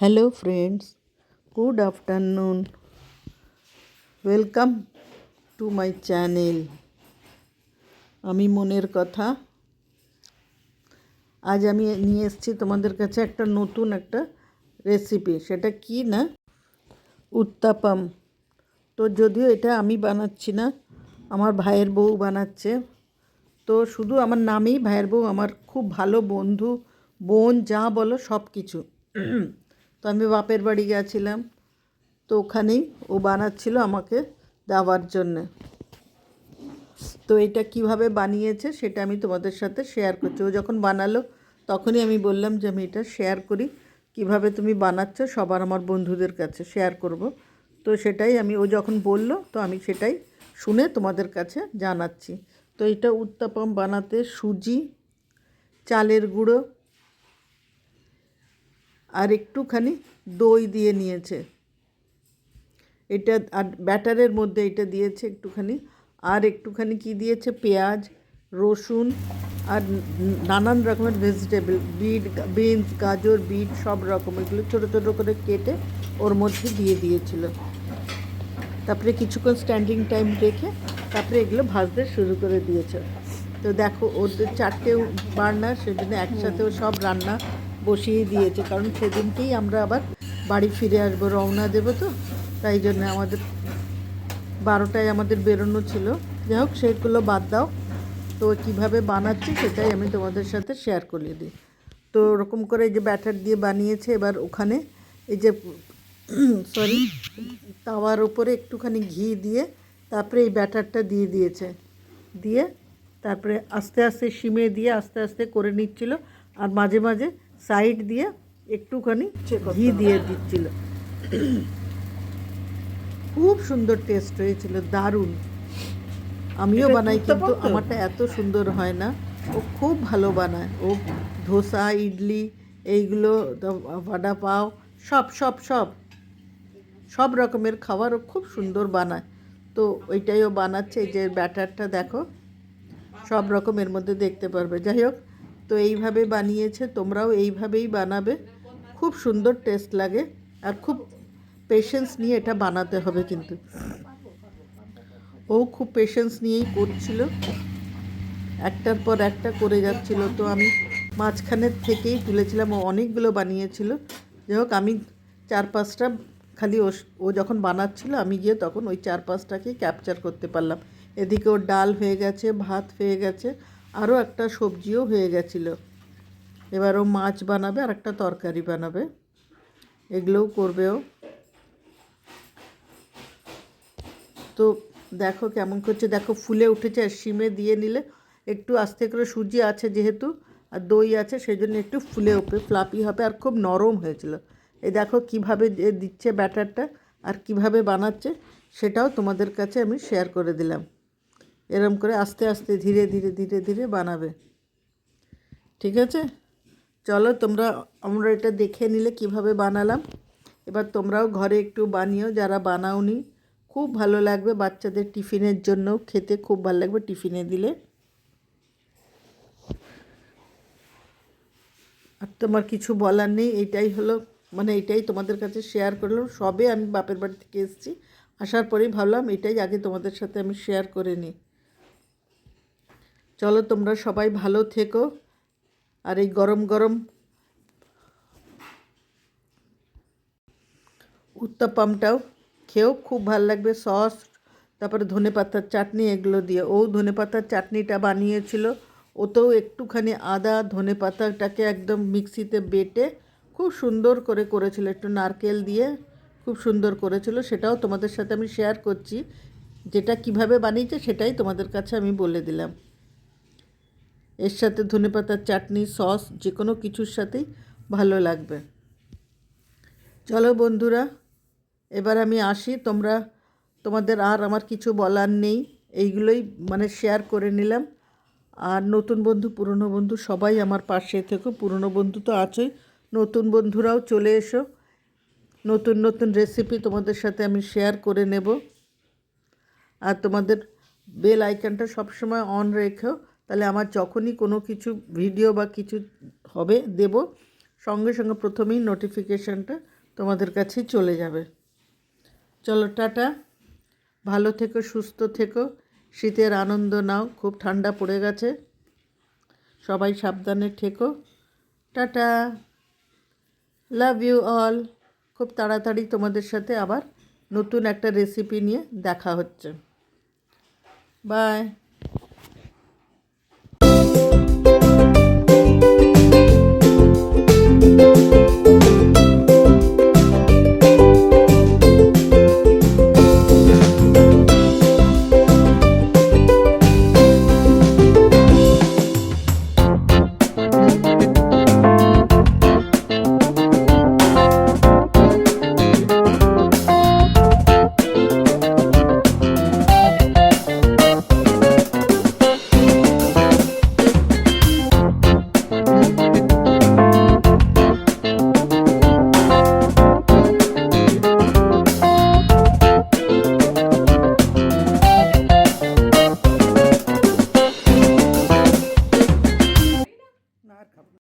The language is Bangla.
Hello friends, good afternoon. Welcome to my channel. আমি মনের কথা। আজ আমি নিয়ে এসেছি তোমাদের কাছে নতুন একটা রেসিপি। সেটা কি না, উত্তাপাম। তো যদিও এটা আমি বানাচ্ছি না, আমার ভাইয়ের বউ বানাচ্ছে। তো শুধু আমার নামেই ভাইয়ের বউ, আমার খুব ভালো বন্ধু, বোন যা বলো সব কিছু। তো আমি বাপের বাড়ি গেছিলাম, তো ওখানেই ও বানাচ্ছিল আমাকে দেওয়ার জন্যে। তো এটা কিভাবে বানিয়েছে সেটা আমি তোমাদের সাথে শেয়ার করছি। ও যখন বানালো তখনই আমি বললাম যে আমি এটা শেয়ার করি, কিভাবে তুমি বানাচ্ছ সবার আমার বন্ধুদের কাছে শেয়ার করব। তো সেটাই ও যখন বলল তো আমি সেটাই শুনে তোমাদের কাছে জানাচ্ছি। তো এটা উত্তাপাম বানাতে সুজি, চালের গুঁড়ো আর একটুখানি দই দিয়ে নিয়েছে। এটা আর ব্যাটারের মধ্যে এটা দিয়েছে একটুখানি, আর একটুখানি কি দিয়েছে, পেঁয়াজ, রসুন আর নানান রকমের ভেজিটেবল, বিনস, গাজর, বিট সব রকম, এগুলো ছোটো ছোটো করে কেটে ওর মধ্যে দিয়ে দিয়েছিল। তারপরে কিছুক্ষণ স্ট্যান্ডিং টাইম রেখে তারপরে এগুলো ভাজতে শুরু করে দিয়েছে। তো দেখো ওদের 4টে বার্নার, সেজন্য একসাথেও সব রান্না বসিয়ে দিয়েছে, কারণ সেদিনকেই আমরা আবার বাড়ি ফিরে আসবো, রওনা দেবো। তো তাই জন্য আমাদের 12টায় আমাদের বেরোনো ছিল। যাই হোক, সেগুলো বাদ দাও। তো কীভাবে বানাচ্ছি সেটাই আমি তোমাদের সাথে শেয়ার করিয়ে দিই। তো ওরকম করে এই যে ব্যাটার দিয়ে বানিয়েছে। এবার ওখানে এই যে সরি তাওয়ার উপরে একটুখানি ঘি দিয়ে তারপরে এই ব্যাটারটা দিয়ে দিয়েছে। দিয়ে তারপরে আস্তে আস্তে সিমে দিয়ে আস্তে আস্তে করে নিচ্ছিল, আর মাঝে মাঝে সাইড দিয়ে একটুখানি ঘি দিয়ে দিচ্ছিল। খুব সুন্দর টেস্ট হয়েছিল, দারুণ। আমিও বানাই, কিন্তু আমারটা এত সুন্দর হয় না। ও খুব ভালো বানায়। ও ধোসা, ইডলি, এইগুলো, ভাডা পাও, সব সব সব সব রকমের খাবার ও খুব সুন্দর বানায়। তো ওইটাই ও বানাচ্ছে। এই যে ব্যাটারটা দেখো, সব রকমের মধ্যে দেখতে পারবে। যাই হোক, তো এইভাবে বানিয়েছে, তোমরাও এইভাবেই বানাবে, খুব সুন্দর টেস্ট লাগে। আর খুব পেশেন্স নিয়ে এটা বানাতে হবে কিন্তু। ও খুব পেশেন্স নিয়েই করছিল, একটার পর একটা করে যাচ্ছিল। তো আমি মাঝখানের থেকেই তুলেছিলাম। ও অনেকগুলো বানিয়েছিল। যাই হোক, আমি 4-5টা খালি ও যখন বানাচ্ছিল আমি গিয়ে তখন ওই 4-5টাকেই ক্যাপচার করতে পারলাম। এদিকে ওর ডাল হয়ে গেছে, ভাত হয়ে গেছে, আরও একটা সবজিও হয়ে গেছিলো। এবার ও মাছ বানাবে আর একটা তরকারি বানাবে, এগুলোও করবে ও। তো দেখো কেমন করছে, দেখো ফুলে উঠেছে। আর সিমে দিয়ে নিলে একটু আস্তে করে, সুজি আছে যেহেতু আর দই আছে, সেই জন্য একটু ফুলে উঠবে, ফ্লাপি হবে, আর খুব নরম হয়েছিল। এই দেখো কিভাবে দিচ্ছে ব্যাটারটা আর কিভাবে বানাচ্ছে সেটাও তোমাদের কাছে আমি শেয়ার করে দিলাম। এরম করে আস্তে আস্তে ধীরে ধীরে ধীরে ধীরে বানাবে, ঠিক আছে? চলো আমরা এটা দেখে নিলে কিভাবে বানালাম। এবার তোমরাও ঘরে একটু বানিও, যারা বানাওনি। খুব ভালো লাগবে, বাচ্চাদের টিফিনের জন্য খেতে খুব ভালো লাগবে, টিফিনে দিলে। আর তোমার কিছু বলার নেই, এইটাই হলো, এইটাই তোমাদের কাছে শেয়ার করলাম। সবে আমি বাপের বাড়ি থেকে এসেছি, আসার পরেই ভাবলাম এটাই আগে তোমাদের সাথে আমি শেয়ার করে নিই। চলো, তোমরা সবাই ভালো থেকো। আর এই গরম গরম উত্তাপামটাও খেয়েও খুব ভালো লাগবে। সস, তারপরে ধনেপাতার চাটনি, এগুলো দিয়ে। ও ধনেপাতার চাটনিটা বানিয়েছিল, ওতেও একটুখানি আদা ধনেপাতাটাকে একদম মিক্সিতে বেটে খুব সুন্দর করে করেছিল, একটু নারকেল দিয়ে খুব সুন্দর করেছিল। সেটাও তোমাদের সাথে আমি শেয়ার করছি। যেটা কিভাবে বানিয়েছে সেটাই তোমাদের কাছে আমি বলে দিলাম। এর সাথে ধনেপাতার চাটনি, সস, যে কোনো কিছুর সাথেই ভালো লাগবে। চলো বন্ধুরা, এবার আমি আসি। তোমাদের আর আমার কিছু বলার নেই, এইগুলোই শেয়ার করে নিলাম। আর নতুন বন্ধু, পুরনো বন্ধু সবাই আমার পাশে থেকো। পুরনো বন্ধু তো আছোই, নতুন বন্ধুরাও চলে এসো। নতুন নতুন রেসিপি তোমাদের সাথে আমি শেয়ার করে নেব। আর তোমাদের বেল আইকনটা সবসময় অন রেখো, তাহলে আমার যখনই কোনো কিছু ভিডিও বা কিছু হবে দেব, সঙ্গে সঙ্গে প্রথমেই নোটিফিকেশানটা তোমাদের কাছে চলে যাবে। চলো টাটা, ভালো থেকো, সুস্থ থেকো, শীতের আনন্দ নাও, খুব ঠান্ডা পড়ে গেছে, সবাই সাবধানে থেকো। Tata, love you all. খুব তাড়াতাড়ি তোমাদের সাথে আবার নতুন একটা রেসিপি নিয়ে দেখা হচ্ছে। বাই।